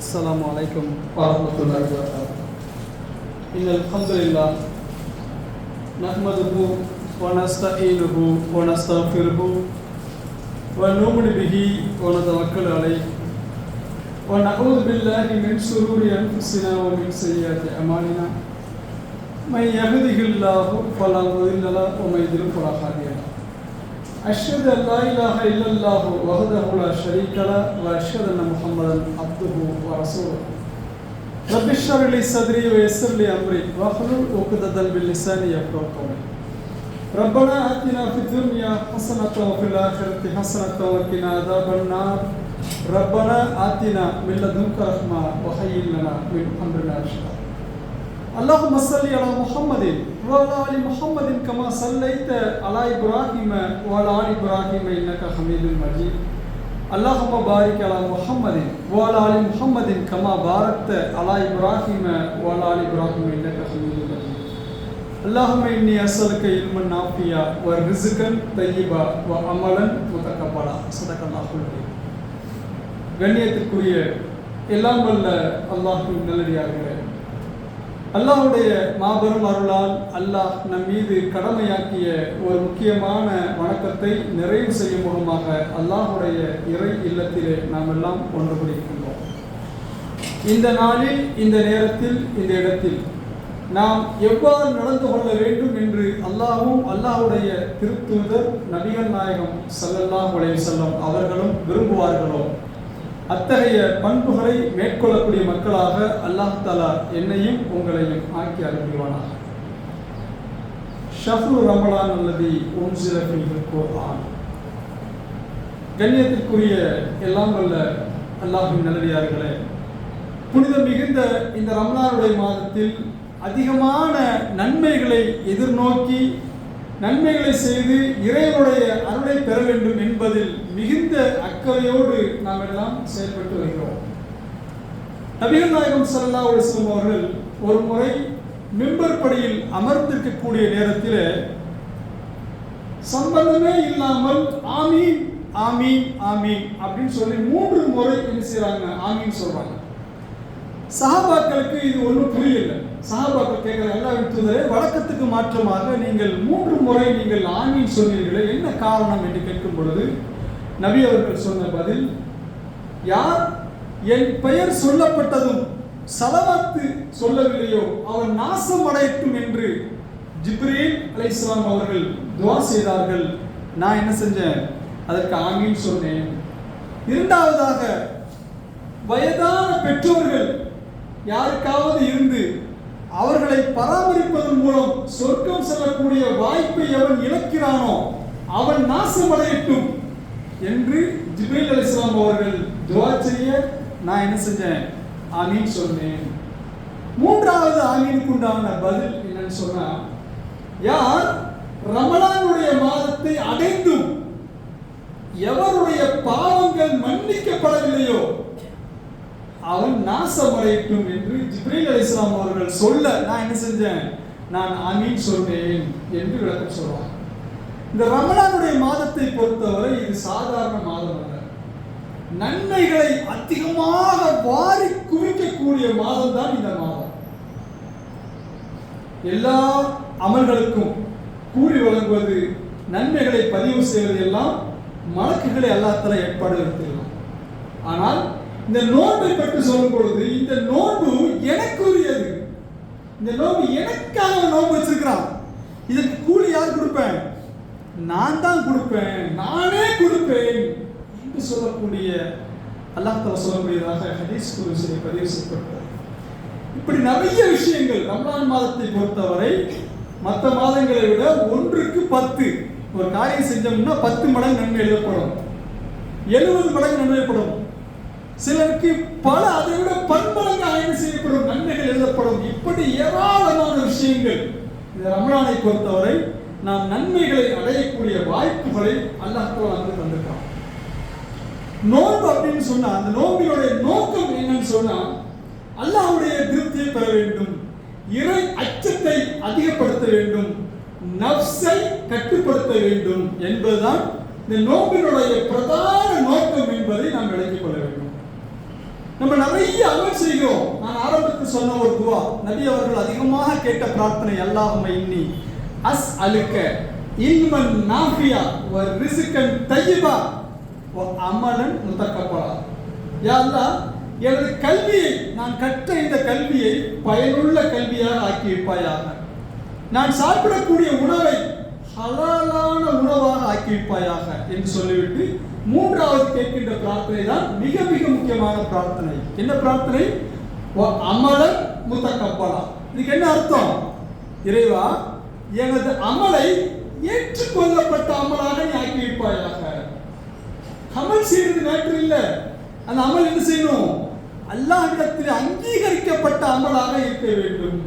السلام عليكم ورحمة الله وبركاته. إن الحمد لله نحمده ونستعينه ونستغفره ونؤمن به ونتوكل عليه ونعوذ بالله من شرور أنفسنا ومن سيئات أعمالنا من يهده الله فلا مضل له ومن يضلل فلا هادي له. أشهد أن لا إله إلا الله وحده لا شريك له وأشهد أن محمدا عبده ورسوله. رب اشرح لي صدري ويسر لي أمري واحلل عقدة من لساني يفقهوا قولي. ربنا آتنا في الدنيا حسنة وفي الآخرة حسنة وقنا عذاب النار. ربنا آتنا من لدنك رحمة وهيئ لنا من أمرنا رشدا. اللهم صل على محمد وعلى آل محمد كما صليت على إبراهيم وعلى آل إبراهيم إنك حميد مجيد. اللهم بارك على محمد وعلى آل محمد كما باركت على إبراهيم وعلى آل إبراهيم إنك حميد مجيد. اللهم إني أسألك علما نافعا ورزقا طيبا وعملا متقبلا. صدق الله العظيم. கண்ணியத்திற்குரிய எல்லாம் வல்ல அல்லாஹ்வின் நல்லடியார்களே, அல்லாஹ்வுடைய மாபெரும் அருளால் அல்லாஹ் நம் மீது கடமையாக்கிய ஒரு முக்கியமான வணக்கத்தை நிறைவு செய்யும் முகமாக அல்லாஹ்வுடைய இறை இல்லத்திலே நாம் எல்லாம் ஒன்று கூடியிருக்கின்றோம். இந்த நாளில், இந்த நேரத்தில், இந்த இடத்தில் நாம் எவ்வாறு நடந்து கொள்ள வேண்டும் என்று அல்லாஹ்வும் அல்லாஹ்வுடைய திருத்தூதர் நபிகள் நாயகம் ஸல்லல்லாஹு அலைஹி வஸல்லம் அவர்களும் விரும்புவார்களோ அத்தகைய பண்புகளை மேற்கொள்ளக்கூடிய மக்களாக அல்லாஹ் தஆலா என்னையும் உங்களையும் ஆக்கி அருள்வானாக. ஷஹ்ரு ரமலான் அல்லதி உன்சில ஃபீஹில் குர்ஆன். கண்ணியத்திற்குரிய எல்லாம் வல்ல அல்லாஹ்வின் நல்லடியார்களே, புனிதம் மிகுந்த இந்த ரமலானுடைய மாதத்தில் அதிகமான நன்மைகளை எதிர்நோக்கி நன்மைகளை செய்து இறைவனுடைய அருளை பெற வேண்டும் என்பதில் மிகுந்த அக்கறையோடு நாம் எல்லாம் செயல்பட்டு வருகிறோம். நபிகள் நாயகம் ஸல்லல்லாஹு அலைஹி வஸல்லம் அவர்கள் ஒரு முறை மிம்பர் படியில் அமர்ந்திருக்கக்கூடிய நேரத்தில் சம்பந்தமே இல்லாமல் ஆமீன் ஆமீன் ஆமீன் அப்படின்னு சொல்லி 3 முறை என்ன செய்யறாங்க? ஆமீன் சொல்றாங்க. சஹாபாக்களுக்கு இது ஒன்றும் புரியல. சஹாபாக்கள் கேட்கிற அல்லாஹ்வின் தூதரே, வழக்கத்துக்கு மாற்றமாக நீங்கள் 3 முறை நீங்கள் ஆமீன் சொன்னீர்களே, என்ன காரணம் என்று கேட்கும் பொழுது நபி அவர்கள் சொன்ன பதில், யார் என் பெயர் சொல்லப்பட்டதும் ஸலவாத்து சொல்லவில்லையோ அவன் நாசம் அடையட்டும் என்று ஜிப்ரீல் அலைஹிஸ்ஸலாம் அவர்கள் துஆ செய்தார்கள். நான் என்ன செஞ்சேன்? அதற்கு ஆமீன் சொன்னேன். இரண்டாவதாக, வயதான பெற்றோர்கள் யாருக்காவது இருந்து அவர்களை பராமரிப்பதன் மூலம் சொர்க்கம் செல்லக்கூடிய வாய்ப்பை அவன் இழக்கிறானோ அவன் நாசமடையட்டும் என்று ஜிப்ரீல் அலைஹிஸ்ஸலாம் அவர்கள் துஆ செய்ய நான் என்ன செஞ்சேன்? ஆமீன் சொன்னேன். மூன்றாவது ஆமீனுக்கு உண்டான பதில் என்னன்னு சொன்னா, யார் ரமலானுடைய மாதத்தை அடைந்தும் எவருடைய பாவங்கள் மன்னிக்கப்படவில்லையோ அவன் நாசமடையட்டும் என்று ஜிப்ரீல் அலைஹிஸ்ஸலாம் அவர்கள் சொல்ல நான் என்ன செஞ்சேன்? நான் ஆமீன் சொன்னேன் என்று விளக்கம் சொல்றாங்க. இந்த ரமலானுடைய மாதத்தை பொறுத்தவரை இது சாதாரண மாதம் அல்ல. நன்மைகளை அதிகமாக வாரி குவிக்கக்கூடிய மாதம் தான் இந்த மாதம். எல்லா அமல்களுக்கும் கூலி வழங்குவது, நன்மைகளை பதிவு செய்வது எல்லாம் மலக்குகளை அல்லாஹ் தஆலா ஏற்பாடு எடுத்துக்கலாம். ஆனால் இந்த நோன்பை பற்றி சொல்லும் பொழுது இந்த நோன்பு எனக்குரியது, இந்த நோன்பு எனக்காக நோன்பு வச்சிருக்கிறான், இதற்கு கூலி யார் கொடுப்பேன்? நான் தான் கொடுப்பேன், நானே கொடுப்பேன் என்று சொல்லக்கூடிய அல்லாஹ் தஆலா சொல்லக்கூடியதாக ஹதீஸ் குர்ஸில் பதிவு செய்யப்பட்டது. இப்படி நிறைய விஷயங்கள் ரமலான் மாதத்தை பொறுத்தவரை மற்ற மாதங்களை விட 1க்கு 10 ஒரு காரியம் செஞ்சோம்னா 10 மடங்கு நன்மை எழுதப்படும், 70 மடங்கு நன்மை எழுதப்படும். சிலருக்கு பல அதை விட 10 மடங்கு ஆய்வு செய்யப்படும் நன்மைகள் எழுதப்படும். இப்படி ஏராளமான விஷயங்கள் இந்த ரமலானை பொறுத்தவரை நாம் நன்மைகளை அடையக்கூடிய வாய்ப்புகளை அல்லாஹ் தஆலா நமக்கு தந்திருக்கான். நோன்பு அப்படின்னு சொன்னா அந்த நோம்பினுடைய நோக்கம் என்னன்னு சொன்னா அல்லாஹ்வுடைய திருப்தியை பெற வேண்டும், இறை அச்சத்தை அதிகப்படுத்த வேண்டும், நஃப்ஸை கட்டுப்படுத்த வேண்டும் என்பதுதான் இந்த நோம்பினுடைய பிரதான நோக்கம் என்பதை நாம் விளங்கிக் கொள்ள வேண்டும். நம்ம நிறைய நிறைய அமல் செய்கிறோம். நான் ஆரம்பத்தில் சொன்ன ஒரு துவா, நபி அவர்கள் அதிகமாக கேட்ட பிரார்த்தனை, அல்லாஹும்ம இன்னி அஸ்அலுக இல்மன் நாஃபியா வ ரிஸ்கன் தய்யிபா வ அமலன் முத்தக்கபலா. யா அல்லாஹ், எனது கல்வியை, நான் கற்ற இந்த கல்வியை பயனுள்ள கல்வியாக ஆக்கி வைப்பாயாக. நான் சாப்பிடக்கூடிய உணவை ஹலாலான உணவாக ஆக்கி வைப்பாயாக என்று சொல்லிவிட்டு மூன்றாவது கேட்கின்ற பிரார்த்தனை தான் மிக மிக முக்கியமான பிரார்த்தனை. என்ன பிரார்த்தனை? அமலன் முத்தக்கப்பலா. இதுக்கு என்ன அர்த்தம்? இறைவா, எனது அமலை ஏற்றுக்கொள்ளப்பட்ட அமலாக நீ ஆக்கி வைப்பாயாக. அமல் செய்வது மேட்ரு இல்ல, அந்த அமல் என்ன செய்யணும்? அல்லாஹ்விடத்தில் அங்கீகரிக்கப்பட்ட அமலாக இருக்க வேண்டும்.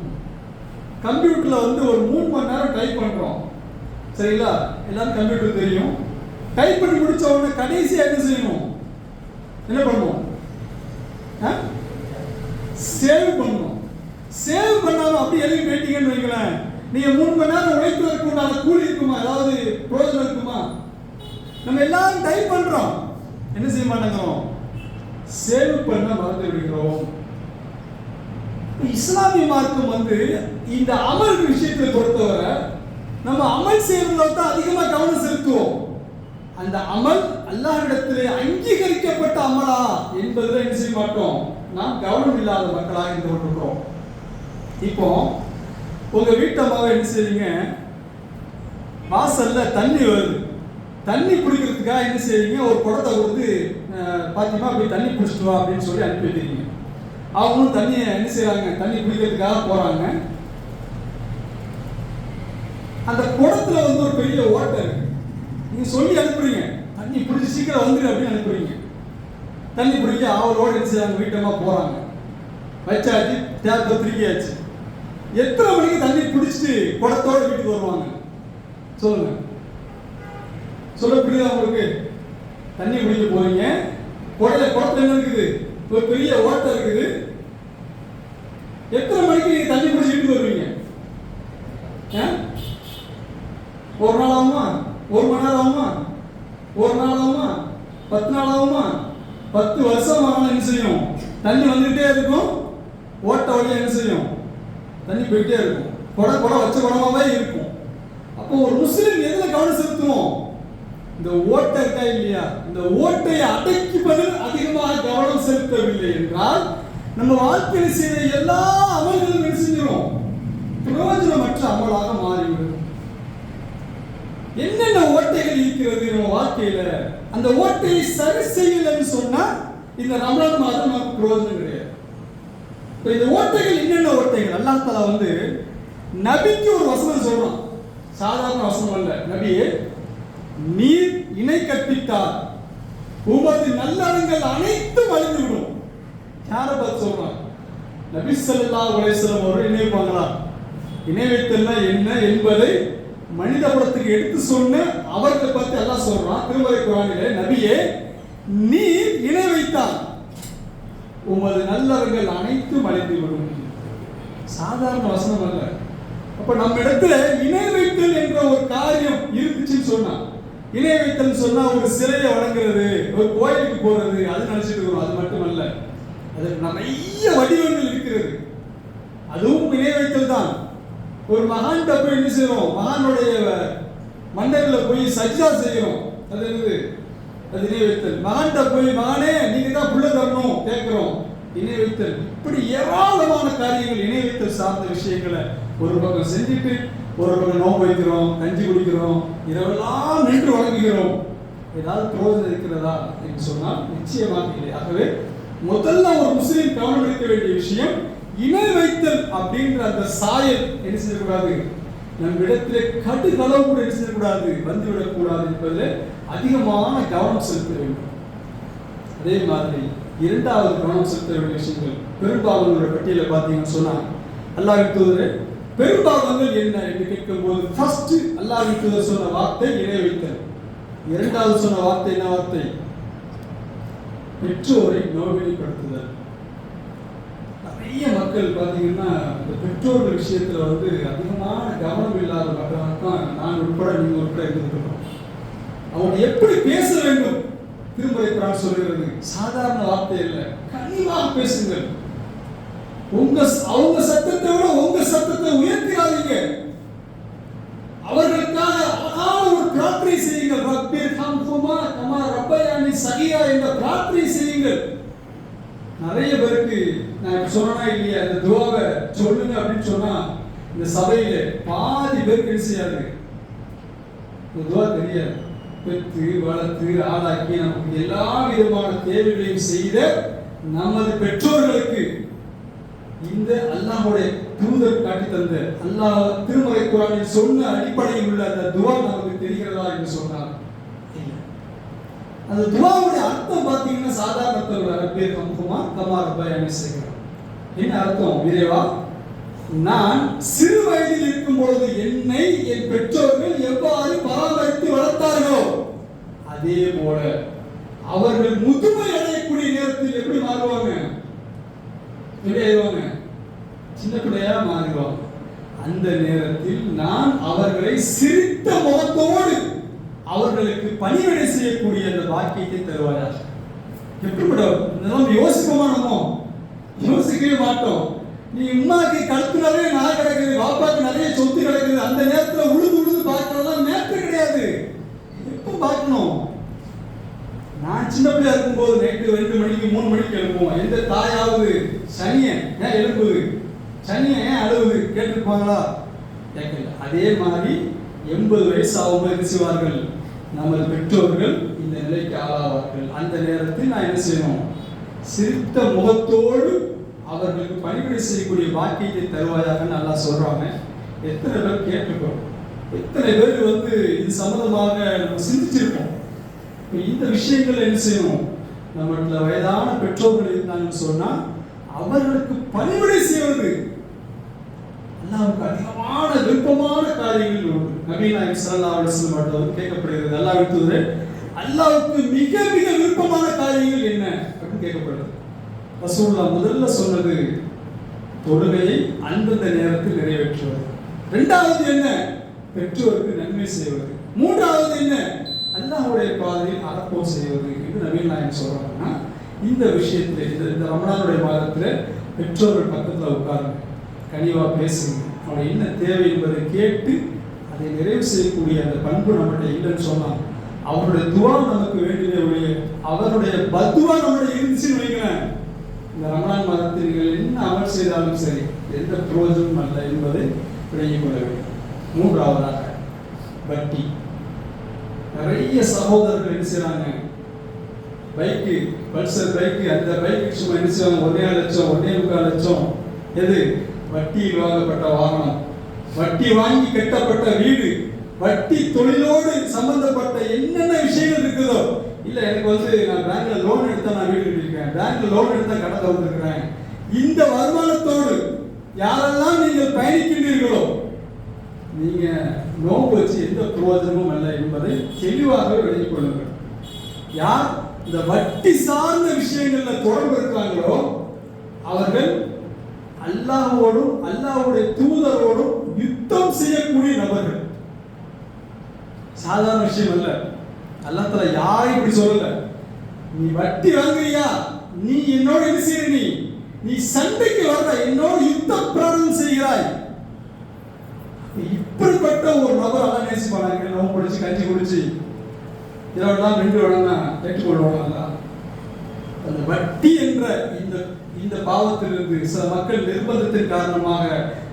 கம்ப்யூட்டர்ல ஒரு 3 மணி நேரம் டைப் பண்றோம், சரிங்களா? எல்லாரும் கம்ப்யூட்டர் தெரியும். டைப் பண்ணி முடிச்ச உடனே கடைசியா என்ன செய்யணும்? என்ன பண்ணுவோம்? சேவ் பண்ணணும். சேவ் பண்ணாம அப்படி எழுதி போயிட்டீங்கன்னு வைங்களேன், நீங்க 3 மணி நேரம் உழைப்பதற்கு உண்டான கூலி இருக்குமா? ஏதாவது பிரயோஜனம் இருக்குமா? நம்ம எல்லாரும் டைப் பண்றோம், என்ன செய்ய மாட்டேங்கிறோம்? சேவ் பண்ண மறந்து விடுகிறோம். இஸ்லாமிய மார்க்கம் இந்த அமல் விஷயத்தை பொறுத்தவரை நம்ம அமல் செய்வதில் தான் அதிகமாக கவனம் செலுத்துவோம். அந்த அமல் அல்லாஹ்விடத்திலே அங்கீகரிக்கப்பட்ட அமலா என்பதில் என்ன செய்ய மாட்டோம்? நாம் கவனம் இல்லாத மக்களாக இருந்து கொண்டிருக்கிறோம். இப்போ உங்க வீட்டம்மாவை என்ன செய்வீங்க? வாசல்ல தண்ணி வருது, தண்ணி குடிக்கிறதுக்காக என்ன செய்வீங்க? ஒரு குடத்தை கொடுத்து, பாத்திமா போய் தண்ணி குடிச்சிட்டு வா அப்படின்னு சொல்லி அனுப்பி வைக்கிறீங்க. அவங்களும் தண்ணியை என்ன செய்யறாங்க? தண்ணி குடிக்கிறதுக்காக போறாங்க. அந்த குடத்துல ஒரு பெரிய ஓட்டை இருக்கு. நீங்க சொல்லி அனுப்புறீங்க, தண்ணி பிடிச்சி சீக்கிரம் வந்துரு அப்படின்னு அனுப்புறீங்க. தண்ணி பிடிக்க அவளோட என்ன செய்யறாங்க? வீட்டமா போறாங்க, வச்சாச்சு, தேவை திருக்கியாச்சு. எத்தனை மணிக்கு தண்ணி பிடிச்சிட்டு குடத்தோட வீட்டுக்கு வருவாங்க? சொல்லுங்க, சொல்ல புரியுதா உங்களுக்கு? தண்ணி குடிக்க போறீங்க, குடத்துல என்ன இருக்குது? ஒரு பெரிய ஓட்டை இருக்குது. எத்தனை மணிக்கு நீங்க தண்ணி பிடிச்சி வீட்டுக்கு வருவீங்க? ஒரு நாள் ஆகுமா? 1 மணி நேரம் ஆகுமா? 1 நாள் ஆகுமா? 10 நாள் ஆகுமா? 10 வருஷம் ஆனாலும் என்ன செய்யும்? தண்ணி வந்துகிட்டே இருக்கும். ஓட்ட வழியா என்ன செய்யும்? தண்ணி போயிட்டே இருக்கும். குடம் வச்ச குடமாவே இருக்கும். அப்போ ஒரு முஸ்லிம் எதுல கவனம் செலுத்துவோம்? இந்த ஓட்டை இருக்கா இல்லையா? இந்த ஓட்டையை அடக்கிப்பதில் அதிகமாக கவனம் செலுத்தவில்லை என்றால் நம்ம வாழ்க்கையில் செய்த எல்லா அமல்களும் என்ன செஞ்சிடும்? பிரயோஜனமற்ற அமலாக மாறிவிடும். என்னென்ன ஓட்டைகள் இருக்கிறது நம்ம வாழ்க்கையில, அந்த ஓட்டையை சரி செய்யலன்னு சொன்னா இந்த ரமலான் மாதம் நமக்கு பிரயோஜனம் கிடையாது. இந்த ஓட்டைகள் என்னென்ன ஓட்டைகள்? அல்லாஹ் தஆலா நபிக்கு ஒரு வசனம் சொல்றான். சாதாரண வசனம் அல்ல. நபியே, நீர் இணை கற்பித்தால் உமது நல்லறங்கள் அனைத்தும் அழிந்துவிடும். யாரை பார்த்து சொல்றான்? நபி ஸல்லல்லாஹு அலைஹி வஸல்லம் அவர்கள் இணை வைப்பாங்களா? இணை வைத்தல்னா என்ன என்பதை மனித குலத்துக்கு எடுத்து சொன்ன அவர்களை பத்தி அல்லாஹ் சொல்றான் திருமறை குர்ஆனிலே, நபியே, நீர் இணை வைத்தால் உமது நல்லறங்கள் அனைத்தும் அழிந்துவிடும். சாதாரண வசனம் அல்ல. அப்ப நம்ம இடத்துல இணை வைத்தல் என்ற ஒரு காரியம் இருந்துச்சுன்னு சொன்னா, இணை வைத்தல் சொன்னா ஒரு சிலையை வணங்குறது, ஒரு கோயிலுக்கு போறது, அது நினைச்சிட்டு இருக்கிறோம். அது மட்டுமல்ல, அதற்கு நிறைய வடிவங்கள் இருக்கிறது. அதுவும் இணை வைத்தல் தான். ஒரு மகான்கிட்ட போய் என்ன செய்யறோம்? மகானுடைய மண்டல போய் சஜ்ஜா செய்யறோம். அது என்னது? அது இணை வைத்தல். மகான்கிட்ட போய், மகானே நீங்க தான் புள்ள தரணும் கேட்கிறோம், இணை வைத்தல். இப்படி ஏராளமான காரியங்கள் இணை வைத்தல் சார்ந்த விஷயங்களை ஒரு பக்கம் செஞ்சுட்டு ஒரு பக்கம் நோன்பு வைக்கிறோம், கஞ்சி குடிக்கிறோம், இரவெல்லாம் நின்று வணங்குகிறோம். ஏதாவது பிரயோஜனம் இருக்கிறதா என்று சொன்னால் நிச்சயமாக இல்லை. ஆகவே முதல்ல ஒரு முஸ்லீம் கவனம் எடுக்க வேண்டிய விஷயம், இணை வைத்தல் அப்படின்ற அந்த சாயல் என்ன செய்யக்கூடாது? நம் இடத்திலே கடுகளவு கூட என்ன செய்யக்கூடாது? வந்துவிடக்கூடாது என்பதில் அதிகமான கவனம் செலுத்த வேண்டும். அதே மாதிரி இரண்டாவது கவனம் செலுத்த வேண்டிய விஷயங்கள், பெரும்பாவங்களோட பட்டியலை பார்த்தீங்கன்னு சொன்னா, அல்லாஹ்வின் தூதரே பெரும்பாவங்கள் என்ன என்று கேட்கும்போது ஃபர்ஸ்ட் அல்லாஹ்வின் தூதர் சொன்ன வார்த்தை இணை வைத்தல். இரண்டாவது சொன்ன வார்த்தை என்ன வார்த்தை? பெற்றோரை நோவினைப்படுத்துதல். நிறைய மக்கள் பார்த்தீங்கன்னா இந்த பெற்றோர்கள் விஷயத்துல அதிகமான கவனம் இல்லாத மக்கள் தான் நான் உட்பட நீங்க உட்பட இருந்துருக்கோம். அவங்க எப்படி பேச வேண்டும், திருமறை குர்ஆன் சொல்கிறது. சாதாரண வார்த்தை இல்ல, கனிவாக பேசுங்கள். அவங்க சத்தத்தை விட உங்க சத்தத்தை உயர்த்திடாதீங்க. அவர்களுக்காக அழகான ஒரு பிரார்த்தனை செய்யுங்கள். ரப்பிர் ஹம்ஹுமா கமா ரப்பயானி சகியா என்ற பிரார்த்தனை செய்யுங்கள். நிறைய பேருக்கு நான் சொன்னா இல்லையா, இந்த துவாவை சொல்லுங்க அப்படின்னு சொன்னா இந்த சபையில பாதி பேருக்கு என்ன செய்யாது, இந்த துவா தெரியாது. பெற்று வளர்த்து ஆளாக்கி நமக்கு எல்லா விதமான தேவைகளையும் செய்த நமது பெற்றோர்களுக்கு இந்த அல்லாஹ்வுடைய தூதர் காட்டி தந்த அல்லாஹ் திருமறை குர்ஆனில் சொன்ன அடிப்படையில் உள்ள அந்த துவா நமக்கு தெரிகிறதா என்று சொன்னார். அந்த துவாவுடைய அர்த்தம் பார்த்தீங்கன்னா சாதாரண அர்த்தம், ரப்பிர் ஹம்ஹுமா கமா ரப்பயானி சகியா. என்ன அர்த்தம்? இறைவா, நான் சிறு வயதில் இருக்கும் பொழுது என்னை என் பெற்றோர்கள் எவ்வாறு பராமரித்து வளர்த்தார்களோ அதே போல அவர்கள் முதுமை அடையக்கூடிய நேரத்தில் எப்படி மாறுவாங்க? எப்படி ஆயிடுவாங்க? சின்ன பிள்ளையா மாறுவாங்க. அந்த நேரத்தில் நான் அவர்களை சிரித்த முகத்தோடு அவர்களுக்கு பணிவிடை செய்யக்கூடிய அந்த பாக்கியத்தை தருவாயா? எப்படி நம்ம யோசிப்போமா? நம்ம யோசிக்கவே மாட்டோம். நீ உமாக்கு கழுத்துலவே நாய் கிடக்குது, பாப்பாக்கு நிறைய சொத்து கிடக்குது, அந்த நேரத்தில் உழுது உழுது பார்க்கறதெல்லாம் நேற்று கிடையாது. எப்போ பார்க்கணும்? நான் சின்ன பிள்ளையா இருக்கும்போது நைட்டு 2 மணிக்கு 3 மணிக்கு எழுப்புவோம். எந்த தாயாவது சனியை ஏன் எழுப்புது, சனியை ஏன் அழுவுது கேட்டுருப்பாங்களா? கேட்கல. அதே மாதிரி 80 வயசு ஆகும்போது என்ன செய்வார்கள்? நமது பெற்றோர்கள் இந்த நிலைக்கு ஆளாவார்கள். அந்த நேரத்தில் நான் என்ன செய்யணும்? சிரித்த முகத்தோடு அவர்களுக்கு பணிவிடை செய்யக்கூடிய பாக்கியத்தை தருவாயாக நல்லா சொல்றாங்க. எத்தனை பேர் கேட்டிருக்கோம்? எத்தனை பேர் இது சம்பந்தமாக நம்ம சிந்திச்சிருக்கோம்? இந்த விஷயங்கள் என்ன செய்யணும்? நம்மள வயதான பெற்றோர்கள் இருந்தாங்கன்னு சொன்னா அவர்களுக்கு பணிவிடை செய்வது அல்லாஹ்வுக்கு அதிகமான விருப்பமான காரியங்கள் உண்டு. நபி நாயகம் ஸல்லல்லாஹு அலைஹி வஸல்லம் அவர்கள் கேட்கப்படுகிறது, அல்லாஹ்வின் தூதரே, அல்லாஹ்வுக்கு மிக மிக விருப்பமான காரியங்கள் என்ன அப்படின்னு கேட்கப்படுது. ரசூலுல்லாஹ் முதல்ல சொன்னது தொழுகையை அந்தந்த நேரத்தில் நிறைவேற்றுவது. இரண்டாவது என்ன? பெற்றோருக்கு நன்மை செய்வது. மூன்றாவது என்ன? அல்லாஹ்வுடைய பாதையில் அறப்போர் செய்வது என்று நபி நாயகம் சொல்றாங்கன்னா, இந்த விஷயத்தில் இந்த ரமலானுடைய மாதத்தில் பெற்றோர்கள் பக்கத்தில் உட்காருங்க, கனிவா பேசுங்க, அவனுடைய என்ன தேவை என்பதை கேட்டு அதை நிறைவு செய்யக்கூடிய அந்த பண்பு நம்மகிட்ட இல்லைன்னு சொன்னான். அவருடைய துவா நமக்கு வேண்டிய ஒழிய அவருடைய பத்துவா நம்மகிட்ட இருந்துச்சுன்னு வைக்கிறேன், இந்த ரமலான் மாதத்தில் நீங்கள் என்ன அமல் செய்தாலும் சரி எந்த பிரயோஜனமும் அல்ல என்பதை விளங்கிக் கொள்ள வேண்டும். மூன்றாவதாக வட்டி. நிறைய சகோதரர்கள் என்ன செய்யறாங்க? பைக்கு, பல்சர் பைக்கு, அந்த பைக்கு சும்மா என்ன செய்வாங்க? 1.5 லட்சம் 1.25 லட்சம். எது? வட்டியில் வாங்கப்பட்ட வாகனம், வட்டி வாங்கி கட்டப்பட்ட வீடு, வட்டி தொழிலோடு சம்பந்தப்பட்ட என்னென்ன விஷயங்கள் இருக்குதோ. இல்ல எனக்கு நான் பேங்க்ல லோன் எடுத்தா நான் வீடு கட்டிருக்கேன், பேங்க்ல லோன் எடுத்தா கடை திறந்துருக்கிறேன். இந்த வருமானத்தோடு யாரெல்லாம் நீங்கள் பயணிக்கின்றீர்களோ நீங்க நோன்பு வச்சு எந்த பிரயோஜனமும் அல்ல என்பதை தெளிவாக விளங்கிக் கொள்ளுங்கள். யார் இந்த வட்டி சார்ந்த விஷயங்கள்ல தொடர்பு இருக்கிறாங்களோ அவர்கள் அல்லாஹ்வோடும் அல்லாஹ்வுடைய தூதரோடும் யுத்தம் செய்யக்கூடிய நபர்கள். சாதாரண விஷயம் அல்ல. அல்லாஹ் தஆலா யாரையும் இப்படி சொல்லல. நீ வட்டி வாங்குறியா, நீ என்னோட என்ன செய்யற? நீ சண்டைக்கு வர்ற, என்னோட யுத்த பிரார்த்தனை செய்கிறாய். இப்படிப்பட்ட ஒரு நபர் அல்லாஹ் நேசிப்பாங்க. நோம்பு பிடிச்சி கஞ்சி குடிச்சு இரவெல்லாம் 2 வேணா கேட்டுக்கொள்வாங்க. அந்த வட்டி என்ற இந்த பாவத்திலிருந்து சில மக்கள் நிர்பந்தத்தின் காரணமாக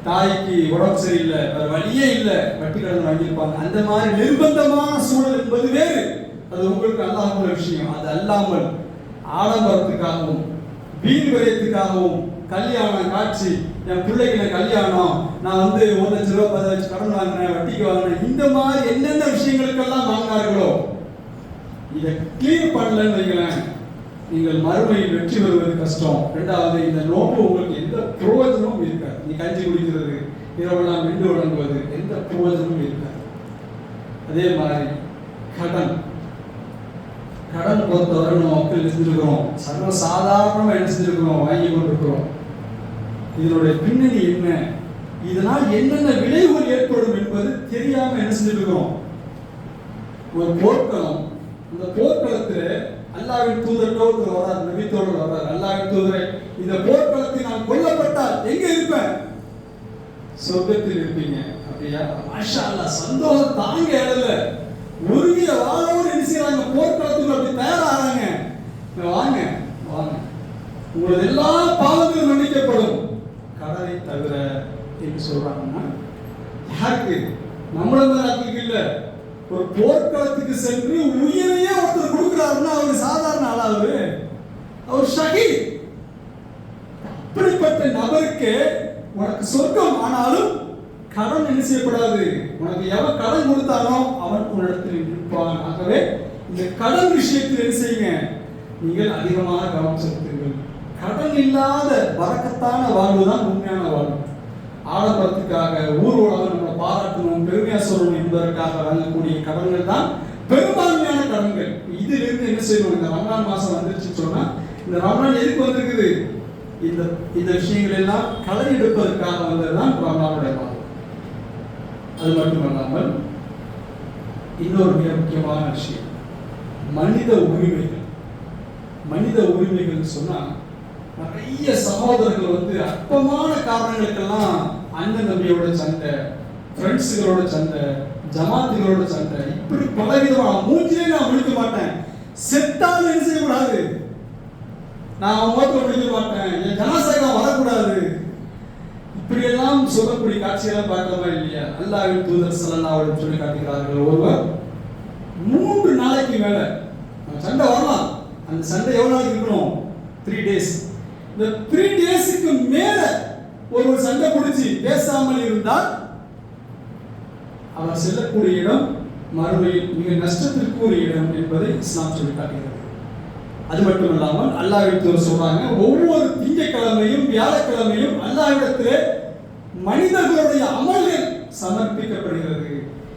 தாய்க்கு உடம்பு சரியில்லை, வேற வழியே இல்லை, வட்டி கடன் வாங்கியிருப்பாங்க. அந்த மாதிரி நிர்பந்தமான சூழல் என்பது வேறு, அது உங்களுக்கு அல்லாஹ்வுள்ள விஷயம். அது அல்லாமல் ஆடம்பரத்துக்காகவும் வீண் விரயத்துக்காகவும் கல்யாணம் காட்சி, என் பிள்ளைக்கு கல்யாணம், நான் 1 லட்சம் ரூபாய் 10 லட்சம் கடன் வாங்கினேன், வட்டிக்கு வாங்கினேன், இந்த மாதிரி என்னென்ன விஷயங்களுக்கெல்லாம் வாங்கினார்களோ இதை கிளியர் பண்ணலன்னு வைங்களேன், நீங்கள் மறுமையில் வெற்றி பெறுவது கஷ்டம். இரண்டாவது, இந்த நோன்பு உங்களுக்கு எந்த பிரயோஜனமும் இருக்காது. நீ கஞ்சி குடிக்கிறது, இரவெல்லாம் விண்டு வழங்குவது எந்த பிரயோஜனமும் இருக்காது. அதே மாதிரி கடன் பொறுத்தவரை நம்ம மக்கள் செஞ்சிருக்கிறோம், சர்வ சாதாரணமாக என்ன செஞ்சிருக்கிறோம்? வாங்கி கொண்டிருக்கிறோம். இதனுடைய பின்னணி என்ன, இதனால் என்னென்ன விளைவுகள் ஏற்படும் என்பது தெரியாம என்ன செஞ்சிருக்கிறோம்? ஒரு போர்க்களம், அந்த போர்க்களத்தில் அல்லாஹ்வின் தூதரோடு வர்றார், நபித்தோடு வர்றார். அல்லாஹ்வின் தூதரை, இந்த போர்க்களத்தில் நான் கொல்லப்பட்டால் எங்க இருப்பேன்? சொர்க்கத்தில் இருப்பீங்க. அப்படியா? மாஷா அல்லாஹ், சந்தோஷம் தாங்க இடல. உருகிய வாளோடு என்ன செய்யறாங்க? போர்க்களத்துக்கு அப்படி தயாராகிறாங்க. வாங்க வாங்க, உங்களது எல்லா பாவங்களும் மன்னிக்கப்படும், கடனை தவிர என்று சொல்றாங்கன்னா யாருக்கு? நம்மளது நாட்டுக்கு இல்ல. ஒரு போர்க்களத்துக்கு சென்று உயிரையே ஒருத்தர் கொடுக்கிறாருன்னா அவர் சாதாரண ஆளா? அவர் ஷஹீத். அப்படிப்பட்ட நபருக்கு உனக்கு சொர்க்கம், ஆனாலும் கடன் என்ன செய்யப்படாது. உனக்கு எவன் கடன் கொடுத்தானோ அவன் உன்னிடத்தில் இருப்பான். ஆகவே இந்த கடன் விஷயத்தில் என்ன செய்யுங்க? நீங்கள் அதிகமாக கவனம் செலுத்துங்கள். கடன் இல்லாத பரக்கத்தான வாழ்வு தான் உண்மையான வாழ்வு. ஆடம்பரத்துக்காக, ஊர்வலம் நம்ம பாராட்டணும், பெருமையா சொல்லணும் என்பதற்காக வழங்கக்கூடிய கடன்கள் தான் பெரும்பான்மையான கடன்கள். இதிலிருந்து என்ன செய்யணும்? இந்த ரமலான் மாசம் வந்துருச்சுன்னு சொன்னா, இந்த ரமலான் எதுக்கு வந்திருக்குது? இந்த விஷயங்கள் எல்லாம் களை எடுப்பதற்காக வந்ததுதான் ரமலானுடைய மாதம். அது மட்டுமல்லாமல் இன்னொரு மிக முக்கியமான விஷயம், மனித உரிமைகள். மனித உரிமைகள் சொன்னா நிறைய சகோதரர்கள் அற்பமான காரணங்களுக்கெல்லாம் அண்ணன் தம்பியோட சண்டை, ஃப்ரெண்ட்ஸுகளோட சண்டை, ஜமாத்துகளோட சண்டை, இப்படி பலவிதமான மூஞ்சிலே நான் முடிக்க மாட்டேன், செத்தாலும் என்ன செய்யக்கூடாது, நான் மோத்த முடிக்க மாட்டேன், என் ஜனாசாகம் வரக்கூடாது, இப்படியெல்லாம் சொல்லக்கூடிய காட்சியெல்லாம் பார்க்கலாமா இல்லையா? அல்லாஹ்வின் தூதர் ஸல்லல்லாஹு அலைஹி வஸல்லம் சொல்லி காட்டுகிறார்கள், ஒருவர் 3 நாளைக்கு மேல சண்டை வரலாம். அந்த சண்டை எவ்வளவு நாளைக்கு இருக்கணும்? 3 டேஸ். இந்த 3 டேஸ்க்கு மேல ஒரு சண்டை பிடிச்சி பேசாமல் இருந்தால் அவர் செல்லக்கூடிய இடம் மறுமையில் மிக நஷ்டத்திற்குரிய இடம் என்பதை இஸ்லாம் சொல்லி காட்டுகிறது. அது மட்டும் இல்லாமல் அல்லாஹ்வின் தூதர் சொல்றாங்க, ஒவ்வொரு திங்கட்கிழமையும் வியாழக்கிழமையும் அல்லாஹ்விடத்திலே மனிதர்களுடைய அமல்கள் சமர்ப்பிக்கப்படுகிறது.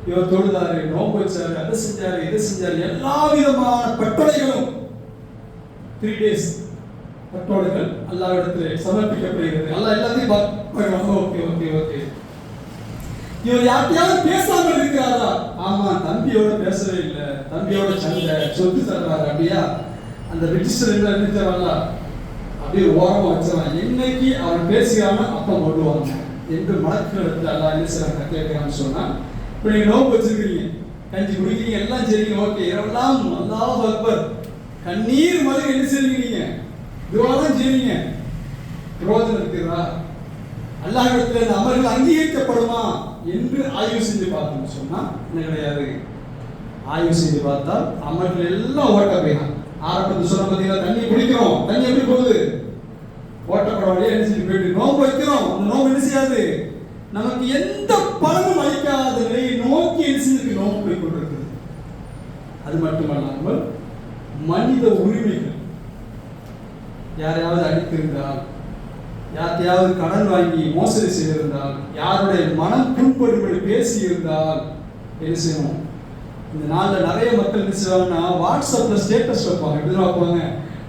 இவர் தொழுதாரு, நோன்பு வச்சாரு, அதை செஞ்சாரு, இதை செஞ்சாரு, எல்லா விதமான கட்டளைகளும் 3 டேஸ் கட்டளைகள் அல்லாஹ்விடத்திலே சமர்ப்பிக்கப்படுகிறது. அல்லாஹ் எல்லாத்தையும் பார்க்கறாங்க. Okay okay okay. இவர் யார்கிட்டயாவது பேசாமல் இருக்கிறாரா? ஆமா, தம்பியோட பேசவே இல்லை, தம்பியோட சண்டை, சொத்து தர்றாரு, அப்படியா? அந்த ரெஜிஸ்டர் என்ன அப்படியே ஓரமா வச்சிடலாம். என்னைக்கு அவன் பேசுகிறான்னு அப்ப கொள்ளுவாங்க என்று மலக்குகள் எடுத்து அல்லாஹ் என்ன செய்யறாங்க கேட்கிறான்னு சொன்னா, இப்ப நீங்க நோம்பு வச்சிருக்கீங்க, கஞ்சி குடிக்கிறீங்க, எல்லாம் சரிங்க, ஓகே, இரவெல்லாம் அல்லாஹ் அக்பர், கண்ணீர் மலை என்ன செய்றீங்க, துவாதான் செய்றீங்க, பிரயோஜனம் இருக்கிறதா? அல்லாஹ்விடத்தில் இந்த அமல்கள் அங்கீகரிக்கப்படுமா என்று ஆய்வு செஞ்சு பார்த்தோம்னு சொன்னா என்ன கிடையாது. ஆய்வு செஞ்சு பார்த்தால் அமல்கள் எல்லாம் ஓட்ட போயிடும். ஆரம்பத்தில் சொன்ன பார்த்தீங்கன்னா, தண்ணி குடிக்கிறோம், தண்ணி எப்படி போகுது? ஓட்டப்பட வழியா என்ன செஞ்சு போயிட்டு, நோம்பு வைக்கிறோம், அந்த நோம்பு என்ன செய்யாது, நமக்கு எந்த பலனும் அளிக்காத நிலையை நோக்கி என்ன செஞ்சிருக்கு, நோம்பு போய் கொண்டிருக்குது. அது மட்டுமல்லாமல் மனித உரிமைகள், யாரையாவது அடித்திருந்தால், யார்த்தையாவது கடன் வாங்கி மோசடி செய்திருந்தால், யாருடைய மனம் புண்படும்படி பேசி இருந்தால் என்ன செய்யணும்? இந்த நாளில் நிறைய மக்கள் என்ன செய்வாங்கன்னா, வாட்ஸ்அப்பில் ஸ்டேட்டஸ் வைப்பாங்க. எப்படி வைப்பாங்க?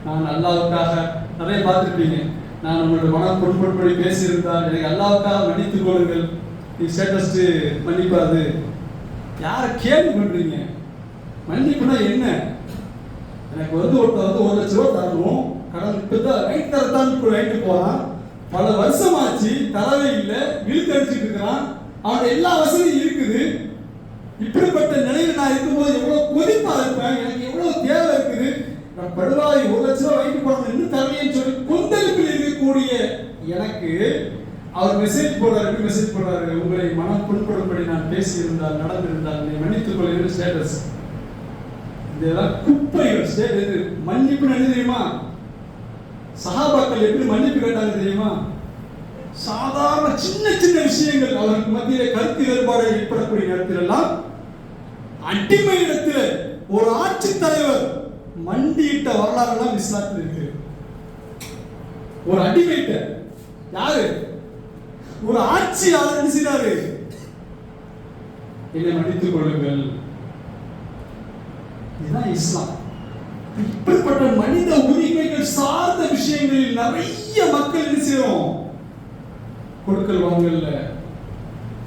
நான் அல்லாஹ்வுக்காக, நிறைய பார்த்துருப்பீங்க, நான் உங்களோட மனம் புண்படும்படி பேசியிருந்தால் எனக்கு அல்லாஹ்வுக்காக மன்னித்துக் கொள்ளுங்கள், நீ ஸ்டேட்டஸ் மன்னிப்பாது. யாரை கேள்வி பண்ணுறீங்க? மன்னிப்புனா என்ன? எனக்கு ஒருத்தர் 1 லட்ச ரூபா தரணும், கடன் இப்பதான் ரைட் தரத்தான் ரைட்டு போறான், பல வருஷமாச்சு தரவே இல்லை, இழுத்து அடிச்சுட்டு இருக்கிறான், அவனுடைய எல்லா வசதியும் இருக்குது. இப்படிப்பட்ட நிலையில் நான் இருக்கும்போது எவ்வளவு கொதிப்பா இருப்பேன், எனக்கு எவ்வளவு தேவை இருக்குது, நான் படுவாய் 1 லட்ச ரூபா ரைட்டு போடணும், இன்னும் தரலையேன்னு சொல்லி கொந்தளிப்பில் இருக்கக்கூடிய எனக்கு அவர் மெசேஜ் போடுறாரு. எப்படி மெசேஜ் போடுறாரு? உங்களை மனம் புண்படும்படி நான் பேசியிருந்தால், நடந்திருந்தால் நீ மன்னித்துக் கொள்ள ஸ்டேட்டஸ். இதெல்லாம் குப்பைகள். ஸ்டேட் மன்னிப்பு என்ன தெரியுமா? சஹாபாக்கள் எப்படி மன்னிப்பு கேட்டாங்க தெரியுமா? சாதாரண சின்ன சின்ன விஷயங்கள், அவருக்கு மத்தியிலே கருத்து வேறுபாடு ஏற்படக்கூடிய நேரத்தில் எல்லாம் அடிமை இடத்துல ஒரு ஆட்சி தலைவர் மண்டியிட்ட வரலாறு எல்லாம் இஸ்லாத்தில் இருக்கு. ஒரு அடிமைட்ட யாரு? ஒரு ஆட்சியாளர் என்ன செய்றாரு? என்னை மன்னித்துக் கொள்ளுங்கள். இதுதான் இஸ்லாம். இப்படிப்பட்ட மனித உரிமைகள் சார்ந்த விஷயங்களில் நிறைய மக்கள் என்ன செய்யறோம்? கொடுக்கல் வாங்கல்ல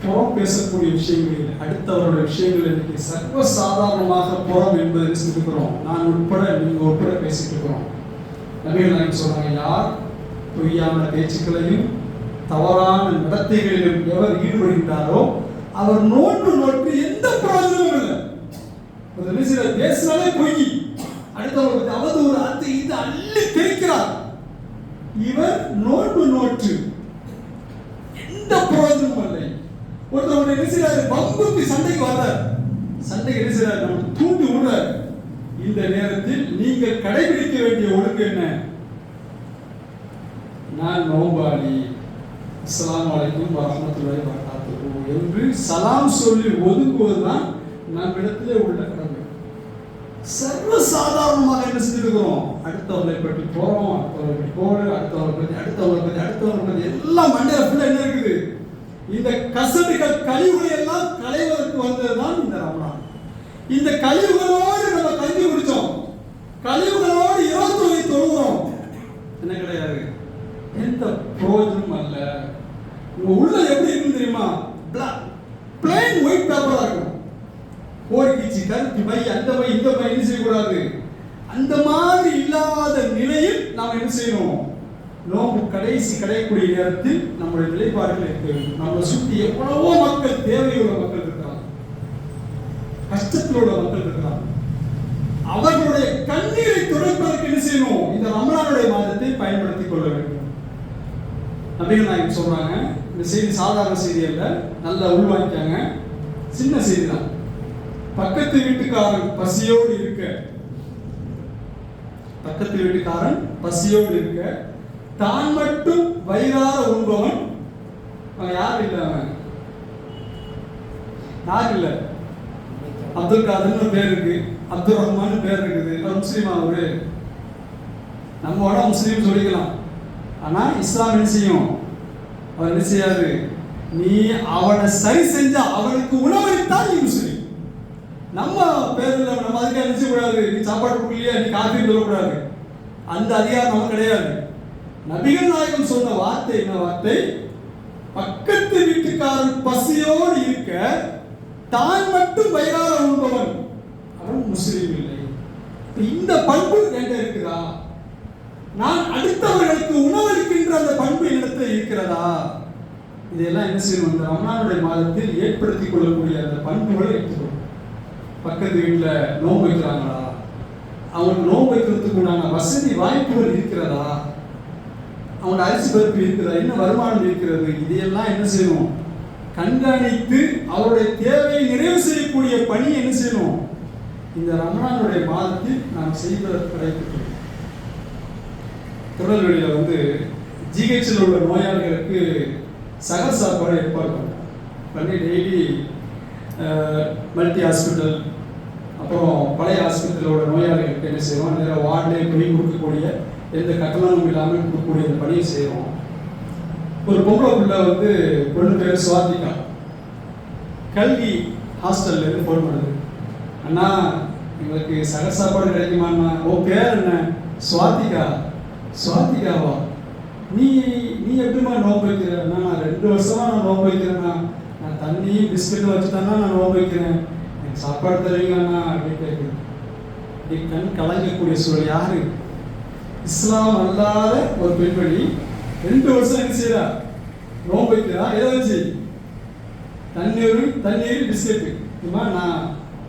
புறம் பேசக்கூடிய விஷயங்களில், அடுத்தவருடைய விஷயங்கள் இன்னைக்கு சர்வ சாதாரணமாக புறம் என்பதை இருக்கிறோம். நான் உட்பட நீங்க உட்பட பேசிட்டு இருக்கிறோம். நபிகள் நாயகம் சொல்றாங்க, யார் பொய்யான பேச்சுக்களையும் தவறான நடத்தைகளிலும் எவர் ஈடுபடுகின்றாரோ அவர் நோட்டு எந்த பிரயோஜனமும் இல்லை. ஒரு சில பேசினாலே பொய், அடுத்தவர்களுக்கு அவதூறு அது இது அள்ளி தெரிக்கிறார். இவர் நோட்டு எந்த பிரயோஜனமும் இல்லை. ஒருத்தவருடைய நினைச்சாரு பங்குக்கு சண்டைக்கு வர்றார், சண்டைக்கு நினைச்சாரு நம்ம தூண்டி விடுறார். இந்த நேரத்தில் நீங்கள் கடைபிடிக்க வேண்டிய ஒழுங்கு என்ன? நான் நோம்பாளி, அஸ்ஸலாமு அலைக்கும் வரஹ்மத்துல்லாஹி வபரகாத்துஹு என்று சலாம் சொல்லி ஒதுங்குவதுதான் நம்மிடத்திலே உள்ள கடமை. சர்வ சாதாரணமாக என்ன செஞ்சிருக்கிறோம்? அடுத்தவர்களை பற்றி போறோம், அடுத்தவர்களை பற்றி போடு, அடுத்தவர்களை பற்றி எல்லாம் மண்டையில ஃபுல்லா என்ன இருக்குது? இந்த கசடுகள் கழிவுகளை எல்லாம் களைவதற்கு வந்ததுதான் இந்த ரமலான். இந்த கழிவுகளோடு நம்ம கஞ்சி குடிச்சோம், கழிவுகளோடு இரவு தொழுகிறோம், என்ன கிடையாது, எந்த பிரயோஜனமும் அல்ல. உங்க உள்ள எப்படி இருக்கு தெரியுமா? பிளைன் ஒயிட் பேப்பரா இருக்கும். கோரிக்கிச்சு கருத்து மை அந்த மை இந்த மை என்ன செய்யக்கூடாது. அந்த மாதிரி இல்லாத நிலையில் நாம் என்ன செய்யணும்? நோம்பு கடைசி கடையக்கூடிய நேரத்தில் நம்முடைய நிலைப்பாடுகள் இருக்க வேண்டும். நம்மளை சுற்றி எவ்வளவோ மக்கள், தேவையுள்ள மக்கள் இருக்கிறாங்க, கஷ்டத்தில் உள்ள மக்கள் இருக்கிறாங்க. அவர்களுடைய கண்ணீரை துடைப்பதற்கு என்ன செய்யணும்? இந்த ரமலானுடைய மாதத்தை பயன்படுத்திக் கொள்ள வேண்டும். நபிகள் நாயகம் சொல்றாங்க, இந்த செய்தி சாதாரண செய்தி அல்ல, நல்லா உள்வாங்கிக்காங்க. சின்ன செய்தி தான். பக்கத்து வீட்டுக்காரன் பசியோடு இருக்க, பக்கத்து வீட்டுக்காரன் பசியோடு இருக்க தான் மட்டும் வயிறார உண்பவன் யார் இல்ல, அவன் யார் இல்ல, அப்துல் காதர்னு பேர் இருக்கு, அப்துல் ரஹ்மான் பேர் இருக்குது. அவர் முஸ்லீமா? அவரு நம்மோட முஸ்லீம் சொல்லிக்கலாம். ஆனா இஸ்லாம் என்ன செய்யும்? அவர் என்ன செய்யாது? நீ அவனை சரி செஞ்சா அவனுக்கு உணவளித்தால் நீ முஸ்லீம். நம்ம பேர்ல நம்ம அதுக்கு என்ன செய்யக்கூடாது? நீ சாப்பாடு கொடுக்கலையா, நீ காஃபி சொல்லக்கூடாது. அந்த அதிகாரம் நமக்கு கிடையாது. நபிகள் நாயகம் சொன்ன வார்த்தை என்ன வார்த்தை? பக்கத்து வீட்டுக்காரன் பசியோடு இருக்க தான் மட்டும் வயிறார உண்பவன் அவன் முஸ்லீம் இல்லை. இந்த பண்பு என்கிட்ட இருக்குதா? நான் அடுத்தவர்களுக்கு உணவளிக்கின்ற அந்த பண்பு என்னிடத்தில் இருக்கிறதா? இதெல்லாம் என்ன செய்யணும்? இந்த ரமலானுடைய மாதத்தில் ஏற்படுத்திக் கொள்ளக்கூடிய அந்த பண்புகளை எடுத்துக்கணும். பக்கத்து வீட்டில் நோன்பு வைக்கிறாங்களா? அவங்களுக்கு நோன்பு வைக்கிறதுக்கு உண்டான வசதி வாய்ப்புகள் இருக்கிறதா? அவங்களோட அரிசி பருப்பு இருக்கிறதா? என்ன வருமானம் இருக்கிறது? இதையெல்லாம் என்ன செய்யணும்? கண்காணித்து அவருடைய தேவையை நிறைவு செய்யக்கூடிய பணி என்ன செய்யணும்? இந்த ரமலானுடைய மாதத்தில் நாம் செய்வதற்கு கிடைக்கிறது. திருநெல்வேலியில் ஜிஹெச்சில் உள்ள நோயாளிகளுக்கு சகர் சாப்பாடு ஏற்பாடு பண்ணி டெய்லி மல்டி ஹாஸ்பிட்டல், அப்புறம் பழைய ஹாஸ்பிட்டலோட நோயாளிகளுக்கு என்ன செய்வோம்? நேராக வார்டிலே போய் கொடுக்கக்கூடிய, எந்த கட்டணமும் இல்லாமல் கொடுக்கக்கூடிய அந்த பணியை செய்வோம். ஒரு பொம்பளை பிள்ளை பொண்ணு பேர் சுவாதிகா, கல்வி ஹாஸ்டல்லேருந்து ஃபோன் பண்ணுது. அண்ணா எங்களுக்கு சகர் சாப்பாடு கிடைக்குமாண்ணா? ஓ பேர் என்ன? சுவாதிகா. சுவாதிகாவா? நீ நீ எப்படிமா நோம்பு வைக்கிறேன்னா? நான் 2 வருஷமா நான் நோம்பு வைக்கிறேன்னா. நான் தண்ணி பிஸ்கட் வச்சு தானே நான் நோம்பு வைக்கிறேன், எனக்கு சாப்பாடு தருவீங்கண்ணா அப்படின்னு கேட்குறேன். இப்படி கண் கலங்கக்கூடிய சூழல். யாரு? இஸ்லாம் அல்லாத ஒரு பெண்மணி 2 வருஷம் என்ன செய்யறா? நோம்பு வைக்கிறா. எதை வச்சு? தண்ணீர் பிஸ்கெட்டு. இதுமா நான்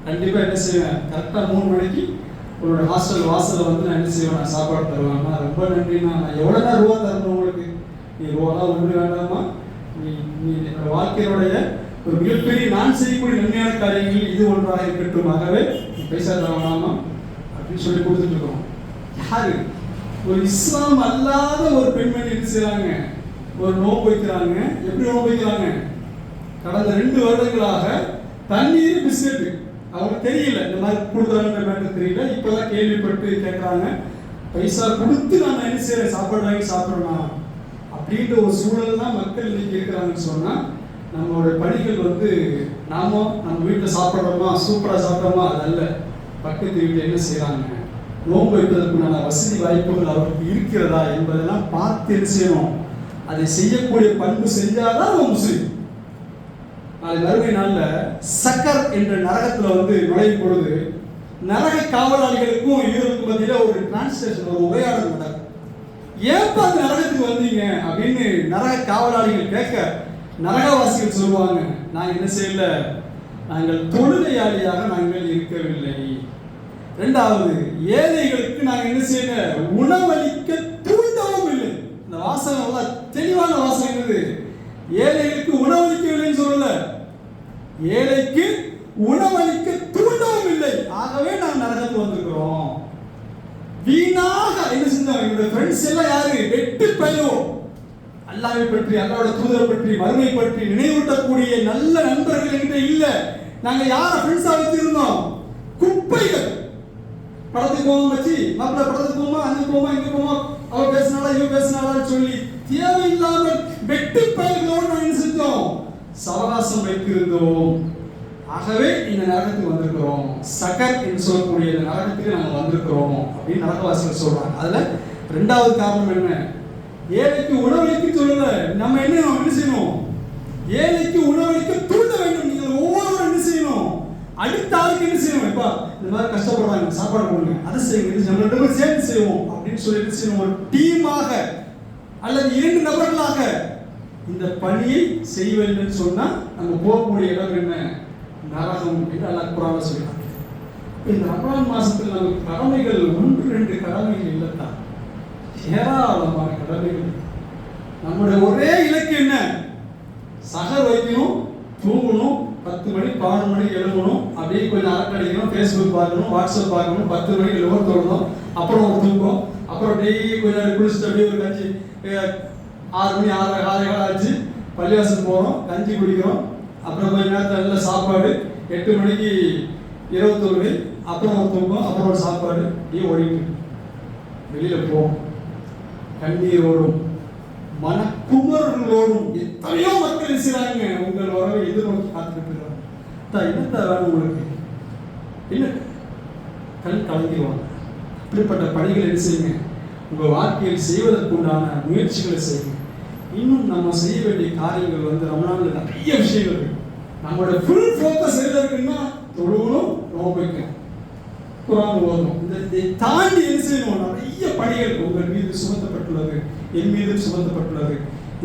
கண்டிப்பாக என்ன செய்வேன்? கரெக்டாக 3 மணிக்கு உங்களோட ஹாஸ்டல் வாசலில் நான் என்ன செய்வேன்? நான் சாப்பாடு தருவேன்னா. ரொம்ப நன்றிண்ணா. நான் எவ்வளோனா ரூபா தரணும் உங்களுக்கு? நீ ரூபாலாம் ஒன்று வேண்டாமா? நீ என்னோட வாழ்க்கையினுடைய ஒரு மிகப்பெரிய நான் செய்யக்கூடிய நன்மையான காரியங்கள் இது ஒன்றாக இருக்கட்டும், ஆகவே நீ பைசா தரலாமா அப்படின்னு சொல்லி கொடுத்துட்டு இருக்கோம். யாரு? ஒரு இஸ்லாம் அல்லாத ஒரு பெண்மணி என்ன செய்யறாங்க? ஒரு நோன்பு வைக்கிறாங்க. எப்படி நோன்பு வைக்கிறாங்க? கடந்த 2 வருடங்களாக தண்ணீர் பிஸ்கெட்டு. அவங்களுக்கு தெரியல இந்த மாதிரி கொடுக்குறாங்க, தெரியல. இப்பதான் கேள்விப்பட்டு கேட்கறாங்க. பைசா கொடுத்து நான் என்ன செய்யறேன்? சாப்பாடு வாங்கி சாப்பிடணும் அப்படின்ற ஒரு சூழல் தான் மக்கள் இன்னைக்கு இருக்கிறாங்கன்னு சொன்னா, நம்மளுடைய பணிகள் நாம நம்ம வீட்டில் சாப்பிட்றோமா, சூப்பராக சாப்பிட்றோமா, அது அல்ல. பக்கத்து வீட்டில் என்ன செய்யறாங்க, நோன்பு வைப்பதற்குண்டான வசதி வாய்ப்புகள் அவருக்கு இருக்கிறதா என்பதெல்லாம் பார்த்து என்ன செய்யணும்? அதை செய்யக்கூடிய பண்பு செஞ்சாதான் அவன் முஸ்லீம். நாளை மறுமை நாள்ல சக்கர் என்ற நரகத்துல நுழையும் பொழுது நரக காவலாளிகளுக்கும் இவருக்கும் மத்தியில ஒரு டிரான்ஸ்லேஷன், ஒரு உரையாடல் நடக்கும். ஏன்பா அந்த நரகத்துக்கு வந்தீங்க அப்படின்னு நரக காவலாளிகள் கேட்க, நரகவாசிகள் சொல்லுவாங்க, நாங்கள் என்ன செய்யல, நாங்கள் தொழுகையாளியாக நாங்கள் இருக்கவில்லை. இரண்டாவது, ஏழைகளுக்கு நாங்கள் என்ன செய்யல, உணவளிக்க தூண்டவும் இல்லை. இந்த வாசகம் நல்லா தெளிவான வாசகம் என்னது, ஏழைகளுக்கு உணவளிக்கவில்லைன்னு சொல்லல, ஏழைக்கு உணவளிக்க தூண்டவும் இல்லை. ஆகவே நாங்கள் நரகத்துக்கு வந்திருக்கிறோம். வீணாக என்ன செஞ்சோம், என்னுடைய ஃப்ரெண்ட்ஸ் எல்லாம் யாரு, வெட்டு பயிலும் அல்லாஹ்வை பற்றி, அல்லாஹ்வுடைய தூதரை பற்றி, மறுமை பற்றி நினைவூட்டக்கூடிய நல்ல நண்பர்கள் என்கிட்ட இல்ல. நாங்க யார ஃப்ரெண்ட்ஸா வச்சிருந்தோம், குப்பைகள். படத்துக்கு போவோம் வச்சு, மாப்பிள்ள படத்துக்கு போமா, அங்க போமா, இங்க போமா, அவ பேசினாலா இவ பேசினாலான்னு சொல்லி தேவையில்லாமல் வெட்டு பயிர்களோடு நாங்கள் என்ன செஞ்சோம், சவகாசம் வைத்திருந்தோம். ஆகவே இந்த நரகத்துக்கு வந்திருக்கிறோம், சகர் என்று சொல்லக்கூடிய இந்த நரகத்துக்கு நாங்கள் வந்திருக்கிறோம் அப்படின்னு நரகவாசிகள் சொல்றாங்க. அதுல ரெண்டாவது காரணம் என்ன, ஏழைக்கு உணவளிக்க சொல்லல, நம்ம என்ன செய்யணும், ஏழைக்கு உணவளிக்க தூண்ட வேண்டும். நீங்கள் ஒவ்வொருவரும் என்ன செய்யணும், அடுத்த ஆளுக்கு என்ன செய்யணும், இப்ப இந்த மாதிரி கஷ்டப்படுறாங்க சாப்பாடு கொடுங்க, அதை செய்யுங்க, நம்ம 2 பேரும் சேர்ந்து செய்வோம் அப்படின்னு சொல்லி என்ன செய்யணும், ஒரு டீமாக அல்லது 2 நபர்களாக இந்த பணியை செய்ய வேண்டும் சொன்னா நம்ம போகக்கூடிய இடம் என்ன, நரகம் என்று அல்லாஹ் குர்ஆன்ல சொல்றாங்க. இந்த ரமலான் மாசத்துல நமக்கு கடமைகள் 1-2 கடமைகள் இல்லத்தான், ஏராளமான கடமைகள். நம்முடைய ஒரே இலக்கு என்ன, சஹர் வைக்கணும், தூங்கணும், 10 மணி 11 மணிக்கு எழும்பணும், அப்படியே கொஞ்சம் அரட்டடிக்கணும், ஃபேஸ்புக் பார்க்கணும், வாட்ஸ்அப் பார்க்கணும், 10 மணிக்கு லோர் தொடணும், அப்புறம் ஒரு தூக்கம், அப்புறம் டெய்லி கொஞ்சம் குளிச்சுட்டு அப்படியே ஒரு கஞ்சி 6 மணி 6:30 ஆச்சு பள்ளிவாசல் போகிறோம், கஞ்சி குடிக்கிறோம், அப்புறம் கொஞ்ச நேரத்தில் நல்ல சாப்பாடு, 8 மணிக்கு 21, அப்புறம் ஒரு தூக்கம், அப்புறம் ஒரு சாப்பாடு, அப்படியே ஓடிட்டு வெளியில் போவோம். கண்ணீரோடும் மனக்குமர்களோடும் எத்தனையோ மக்கள் செய்றாங்க, உங்கள் வரவை எதிர்நோக்கி காத்துக்கிட்டு இருக்காங்க. என்னத்த வேணும் உங்களுக்கு, என்ன கண் கலங்கிடுவாங்க. இப்படிப்பட்ட பணிகள் என்ன செய்யுங்க, உங்கள் வாழ்க்கையில் செய்வதற்குண்டான முயற்சிகளை செய்யுங்க. இன்னும் நம்ம செய்ய வேண்டிய காரியங்கள் ரமலான்ல நிறைய விஷயங்கள் இருக்கு. நம்மளோட ஃபுல் ஃபோக்கஸ் எதுல இருக்குன்னா, தொழுகணும், நோன்பு வைக்கணும், குர்ஆன் ஓதணும். இதை தாண்டி என்ன செய்யணும், நிறைய பணிகள் உங்கள் மீது சுமத்தப்பட்டுள்ளது, என் மீதும் சுமத்தப்பட்டுள்ளது.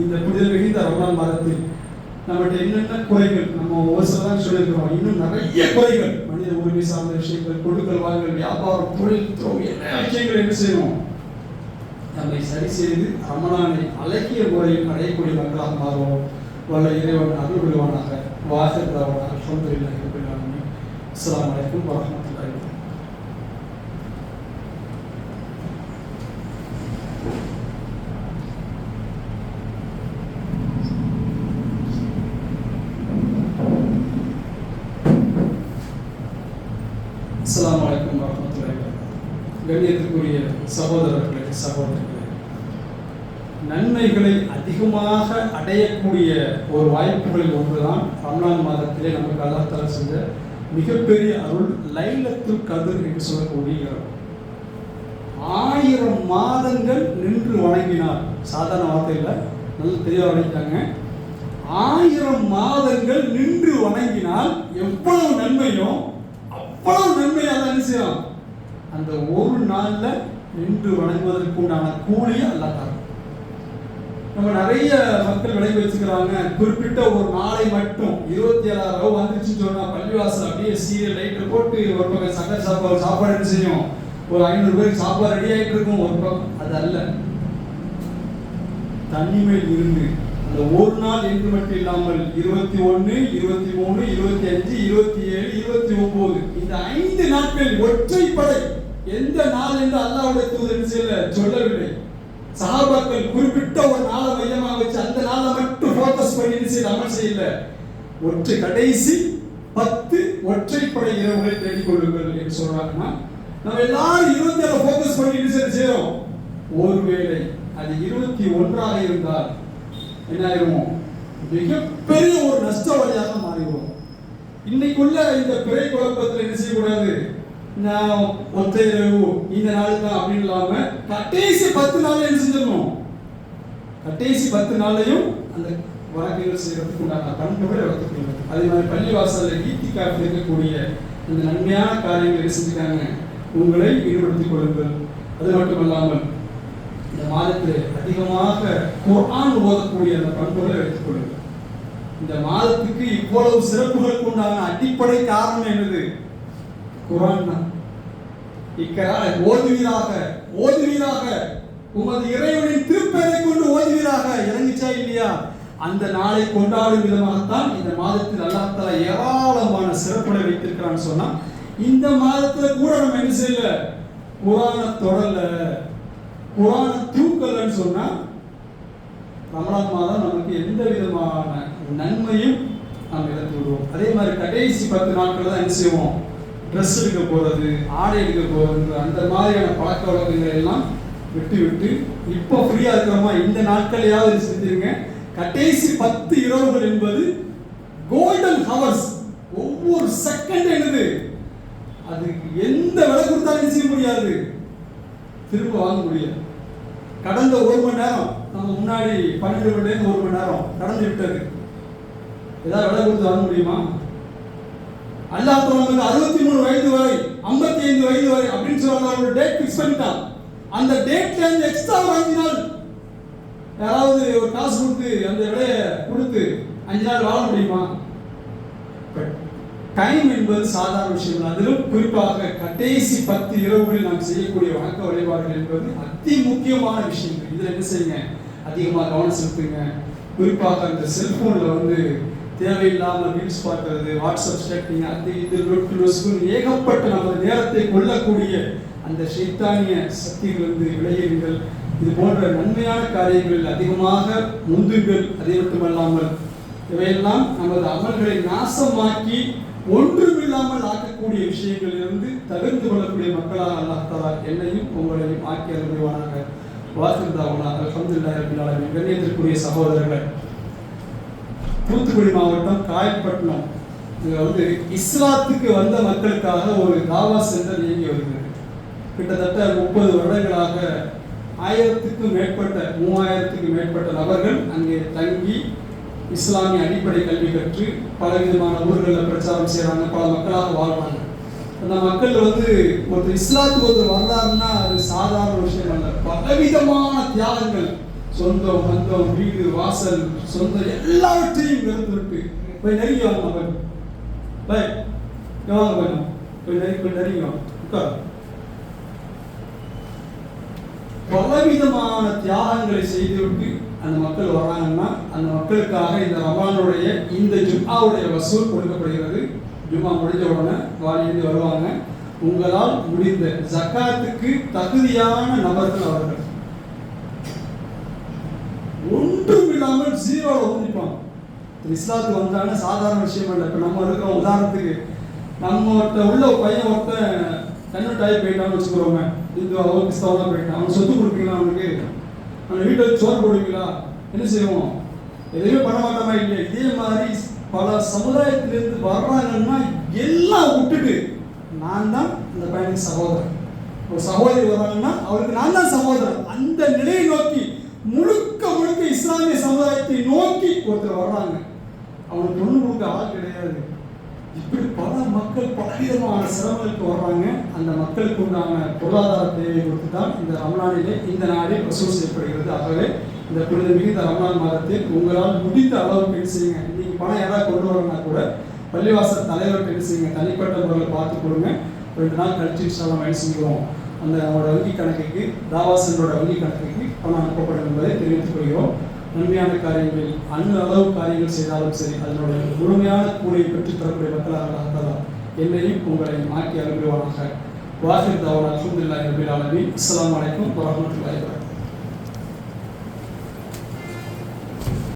இந்த புனித மிகுந்த ரமலான் மாதத்தில் நம்மகிட்ட என்னென்ன குறைகள், நம்ம ஒரு சிலதான் சொல்லியிருக்கிறோம், இன்னும் நிறைய குறைகள், மனித உரிமை சார்ந்த விஷயங்கள், கொடுக்கல் வாங்கல், வியாபாரம், தொழில், எல்லா விஷயங்களும் என்ன செய்யணும், நம்மை சரி செய்து ரமலானை அழகிய முறையில் அடையக்கூடிய மக்களாக மாறுவோம். வல்ல இறைவன் அருள் புரிவானாக. வாஹிதாவான அல்ஹம்துலில்லாஹி ரப்பில் ஆலமீன். அஸ்ஸலாமு அலைக்கும் வரஹ்மத்துல்லாஹி வபரகாத்துஹு. அஸ்ஸலாமு அலைக்கும் வரஹ்மத்துல்லாஹி வபரகாத்துஹு. கண்ணியத்திற்குரிய சகோதரர்களே, சகோதரிகளே, நன்மைகளை அதிகமாக அடையக்கூடிய ஒரு வாய்ப்புகளில் ஒன்றுதான் ரமலான் மாதத்திலே நமக்கு அல்லாஹ் தஆலா செஞ்ச மிகப்பெரிய அருள் லைலத்துல் கத்ர் என்று சொல்லக்கூடிய 1000 மாதங்கள் நின்று வணங்கினார். சாதாரண வார்த்தையில் நல்ல தெளிவாக வணங்கிட்டாங்க. 1000 மாதங்கள் நின்று வணங்கினால் எவ்வளவு நன்மையோ அவ்வளவு நன்மையாக என்ன செய்யலாம், அந்த ஒரு நாள்ல நின்று வணங்குவதற்கு உண்டான கூலியை அல்லாஹ் தரான். நம்ம நிறைய மக்கள் விளங்கி வச்சுக்கிறாங்க, குறிப்பிட்ட ஒரு நாளை மட்டும் 27 வந்துருச்சுன்னு சொன்னா பள்ளிவாசல் அப்படியே சீரியல் லைட் போட்டு ஒரு பக்கம் சக்கரை சாப்பாடு என்ன செய்யும், ஒரு 500 பேருக்கு சாப்பாடு ரெடி ஆகிட்டு இருக்கும் ஒரு பக்கம். அது அல்ல, தனிமையில் இருந்து அந்த ஒரு நாள் என்று மட்டும் இல்லாமல் 21, 23, 25, 27, 29 இந்த 5 நாட்கள் ஒற்றைப்படை. எந்த நாள் என்று அல்லாஹ்வுடைய தூதர் சொல்லவில்லை. சஹாபாக்கள் குறிப்பிட்ட ஒரு நாளை மையமாக வச்சு அந்த நாளை மட்டும் ஃபோக்கஸ் பண்ணி அமல் செய்யல. கடைசி 10 ஒற்றைப்படை இரவுகளை தேடிக் கொள்ளுங்கள் என்று சொல்றாங்கன்னா, நம்ம எல்லாரும் 27 ஃபோக்கஸ் பண்ணி செய்யறோம். ஒருவேளை அது 21 இருந்தால் என்ன ஆயிரும், மிகப்பெரிய ஒரு நஷ்ட வழியாக மாறிடுவோம். இன்னைக்குள்ள இந்த பிறை குழப்பத்தில் என்ன செய்யக்கூடாது, நான் ஒற்றை இரவு இந்த நாள் தான் அப்படின்னு இல்லாம கடைசி 10 நாள் என்ன செஞ்சிடணும், கடைசி 10 நாளையும் அந்த வணக்கங்கள் செய்யறதுக்கு உண்டான பண்புகளை வளர்த்துக் கொள்ளுங்கள். அதே மாதிரி பள்ளிவாசலில் ஈத்திகாஃப் இருக்கக்கூடிய இந்த நன்மையான காரியங்களை செஞ்சுட்டாங்க, உங்களை ஈடுபடுத்திக் கொள்ளுங்கள். அது மட்டுமல்லாமல் இந்த மாதத்தில் அதிகமாக குர்ஆன் ஓதக்கூடிய அந்த பண்புகளை வைத்துக் கொள்ளுங்கள். இந்த மாதத்துக்கு இவ்வளவு சிறப்புகளுக்கு உண்டான அடிப்படை காரணம் என்னது? குர்ஆன் தான். ஓதுவீராக உமது இறைவனின் திருப்பெயரை கொண்டு ஓதுவீராக இறங்கிச்சா இல்லையா? அந்த நாளை கொண்டாடும் விதமாகத்தான் இந்த மாதத்தில் அல்லாஹ் தஆலா ஏராளமான சிறப்புகளை வைத்திருக்கிறான்னு சொன்னா, இந்த மாதத்துல கூட நம்ம என்ன செய்யல? குர்ஆனை தொடரல, குர்ஆனை தூக்கலன்னு சொன்னா ரமலான் மாதம் நமக்கு எந்த விதமான நன்மையும் நாம் இழந்து விடுவோம். அதே மாதிரி கடைசி 10 நாட்கள் தான் என்ன செய்வோம்? ட்ரெஸ் எடுக்க போறது, ஆடை எடுக்க போறது, அந்த மாதிரியான பழக்க வழக்கங்கள் எல்லாம் விட்டு இப்போ ஃப்ரீயா இருக்கிறோமா இந்த நாட்களையாவது செஞ்சிருங்க. கடைசி 10 இரவுகள் என்பது கோல்டன் ஹவர்ஸ். ஒவ்வொரு செகண்ட் என்னது? அதுக்கு எந்த விலை கொடுத்தாலும் செய்ய முடியாது, திரும்ப வாங்க முடியாது. கடந்த 1 மணி நேரம் நம்ம முன்னாடி 12 மணி நேரம் 1 மணி நேரம் கடந்து விட்டது. ஏதாவது விலை கொடுத்து வாங்க முடியுமா? அல்லாஹ் நமக்கு 63 வயது வரை 55 வயது வரை அப்படின்னு சொல்றாங்க, ஒரு டேட் ஃபிக்ஸ் பண்ணிட்டான். அந்த டேட்ல இருந்து எக்ஸ்ட்ரா ஒரு 5 நாள் யாராவது ஒரு காசு கொடுத்து அந்த விலையை கொடுத்து 5 நாள் வாழ முடியுமா? டைம் என்பது சாதாரண விஷயம். அதிலும் குறிப்பாக கடைசி 10 இரவுகளில் நாம் செய்யக்கூடிய வணக்க வழிபாடுகள் என்பது அதி முக்கியமான விஷயங்கள். இதுல என்ன செய்யுங்க? அதிகமாக கவனம் செலுத்துங்க. குறிப்பாக அந்த செல்போன்ல தேவையில்லாமல் ரீல்ஸ் பார்க்கறது, வாட்ஸ்அப் ஸ்டேட்டிங், அது இது ஏகப்பட்ட நம்ம நேரத்தை கொள்ளக்கூடிய அந்த ஷைத்தானிய சக்திகள் விளையுங்கள். இது போன்ற நன்மையான காரியங்களில் அதிகமாக முந்துங்கள். அதே மட்டுமல்லாமல் இவையெல்லாம் நமது அமல்களை நாசமாக்கி ஒன்றுமில்லாமல் ஆக்கக்கூடிய விஷயங்களிலிருந்து தவிர்த்து கொள்ளக்கூடிய மக்களாக அல்லாஹ் தஆலா என்னையும் உங்களையும் ஆக்கி அருள்வானாக. வாசித்தாவுனா அல்ஹம்துலில்லாஹி ரப்பில் ஆலமீன். கண்ணியத்திற்குரிய சகோதரர்களே, தூத்துக்குடி மாவட்டம் காயல்பட்டினம் இஸ்லாத்துக்கு வந்த மக்களுக்காக ஒரு தாவா சென்டர் இயங்கி வருகிறது. கிட்டத்தட்ட 30 வருடங்களாக 1000க்கும் மேற்பட்ட 3000க்கும் மேற்பட்ட நபர்கள் அங்கே தங்கி இஸ்லாமிய அடிப்படை கல்வி கற்று பலவிதமான ஊர்களில் பிரச்சாரம் செய்கிறாங்க, பல மக்களாக வாழ்றாங்க. அந்த மக்கள் ஒரு இஸ்லாத்துக்கு வர்றாருன்னா அது சாதாரண விஷயம் அல்ல. பலவிதமான தியாகங்கள், சொந்தம் பந்தம் வீடு வாசல் சொந்தம் எல்லாவற்றையும் இழந்துவிட்டு போய் நெருங்கி வாங்க போய் நெருங்கி உட்கார். பலவிதமான தியாகங்களை செய்துவிட்டு அந்த மக்கள் வர்றாங்கன்னா அந்த மக்களுக்காக இந்த ரமலானுடைய இந்த ஜும்ஆவுடைய வசூல் கொடுக்கப்படுகிறது. ஜும்ஆ முடிஞ்ச உடனே வாலியிலிருந்து வருவாங்க. உங்களால் முடிந்த ஜக்காத்துக்கு தகுதியான நபர்கள் அவர்கள் ஒன்றும் இல்லாமல் ஜீரோல ஊதிப்பாங்க. இஸ்லாத்துக்கு வந்தாங்கன்னா சாதாரண விஷயம் இல்லை. இப்போ நம்ம இருக்கிற உதாரணத்துக்கு நம்மகிட்ட உள்ள பையன் ஒருத்தன் கன்வெர்ட் போயிட்டான்னு வச்சுக்கிறோங்க. இது அவன் கிறிஸ்தவனா போயிட்டான், அவனுக்கு சொத்து கொடுப்பீங்களா? அவனுக்கு அந்த வீட்டில் சோறு போடுவீங்களா? என்ன செய்வோம்? எதுவுமே பண்ண மாட்டோமா? இல்லையா? இதே மாதிரி பல சமுதாயத்திலிருந்து வர்றாங்கன்னா எல்லாம் விட்டுட்டு நான் தான் இந்த பையனுக்கு சகோதரன், ஒரு சகோதரி வர்றாங்கன்னா அவருக்கு நான் தான் சகோதரன், அந்த நிலையை நோக்கி முழுக்க முழுக்க இஸ்லாமிய சமுதாயத்தை நோக்கி ஒருத்தர் வர்றாங்க. அவனுக்கு பொண்ணு கொடுக்க ஆள் கிடையாது. இப்படி பல மக்கள் பலவிதமான சிரமங்களுக்கு வர்றாங்க. அந்த மக்களுக்கு உண்டான பொருளாதார தேவையை கொடுத்து தான் இந்த ரமலானிலே இந்த நாளில் வசூல் செய்யப்படுகிறது. ஆகவே இந்த புனித மிகுந்த ரமலான் மாதத்தில் உங்களால் முடிந்த அளவுக்கு என்ன செய்யுங்க. இன்னைக்கு பணம் யாராவது கொண்டு வரணும்னா கூட பள்ளிவாசல் தலைவர்கிட்ட என்ன செய்யுங்க, தனிப்பட்ட முறையில் பார்த்து கொடுங்க. 2 நாள் கழிச்சு இன்ஷால்லாஹ் என்ன செய்வோம், அந்த அவரோட வங்கி கணக்குக்கு தாவாசனோட வங்கி கணக்குக்கு பணம் அனுப்பப்படும் என்பதை தெரிவித்துக் கொள்கிறோம். நன்மையான காரியங்கள் அளவு காரியங்கள் செய்தாலும் சரி அதனுடைய முழுமையான கூலியை பெற்றுத் தரக்கூடிய மக்களாக அல்லாஹ் தஆலா என்னையும் உங்களையும் ஆக்கி அருள்வானாக. வாஹிர் தாவா அல்ஹம்துலில்லாஹி ரப்பில் ஆலமீன். அஸ்ஸலாமு அலைக்கும் வரஹ்மத்துல்லாஹி வபரகாத்துஹு.